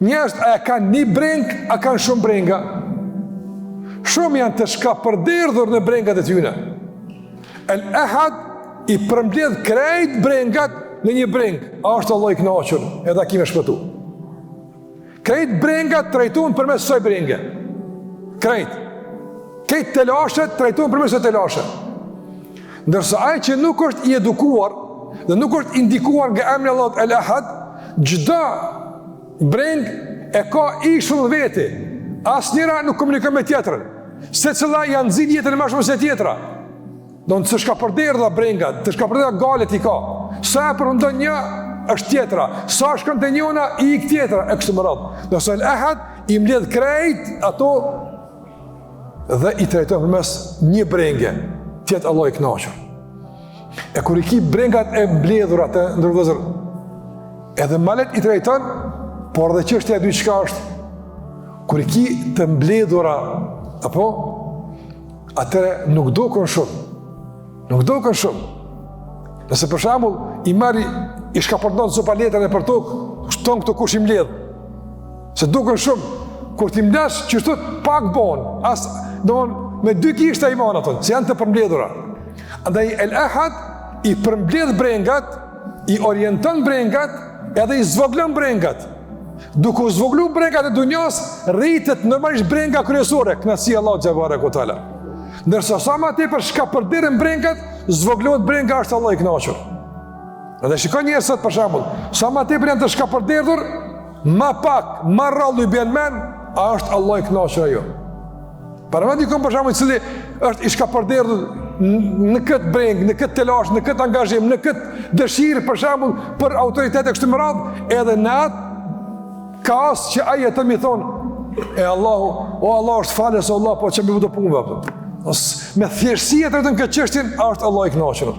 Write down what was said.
Njerëzit a kanë një breng, a kanë shumë brenga? Shumë janë të shkapërderdhur në brengat e tyne. El Ahad i përmbledh krejt brengat në një breng. A është Allah i kënaqur, edhe a kime shpëtu. Krejt brengat trajtun përmes kësaj brenge. Krejt telashet trajtun përmes kësaj telashe. Ndërsa ai që nuk është i edukuar dhe nuk është indikuar nga emri Allahut El Ahad, çdo breng e ka ishull veti. Asnjëra nuk komunikon me tjetrën. Secila janë nxit jetën më shumë se tjetra. Do të s'ka përderdha brengat, të s'ka përderdha galet i ka. Sa e përfundon një është tjetra, sa shkon te njëna i ik tjetra e kështu me radhë. Nëse El Ahad i mbledh krejt ato dhe i trajton përmes një brenge, tjetë Allah i kënaqur. E kur i ki brengat e mbledhura të ndërvëzër, edhe malet i trajton, por dhe çështja e dy çka është, kur i ki të mbledhura, apo, atëre nuk dokën shumë. Nuk dokën shumë. Nëse për shembull i marri i shkapërdon sopa letrën e për tokë, shton këto kush i mbledh. Se dokën shumë. Kur ti mbledh qështu pak bon, as domon me dy kishta i marr ato, se janë të përmbledhura. Andaj El Ahad i përmbledh brengat, i orienton brengat, edhe i zvoglon brengat. Duke u zvoglu brengat e dunjas, rritet normalisht brenga kryesore, kënaqësia Allahu xhallahu teala. Ndërsa sa më tepër shkapërdiren brengat, zvoglohet brenga është Allah i kënaqur. Edhe shikoj njerëz sot për shembull, sa më tepër janë të shkapërderdhur, më pak, më rrallë i bën men, a është Allah i kënaqur ajo. Para më dikon për shembull i cili është i shkapërderdhur në këtë breng, në këtë telash, në këtë angazhim, në këtë dëshirë për shembull për autoritet e kështu me radhë, edhe në atë kas që ai të më thonë e Allahu, o Allah është falës, o Allah po çmë do punëve apo. Me thjeshtësi e trajton këtë çështjen, është Allah i kënaqur.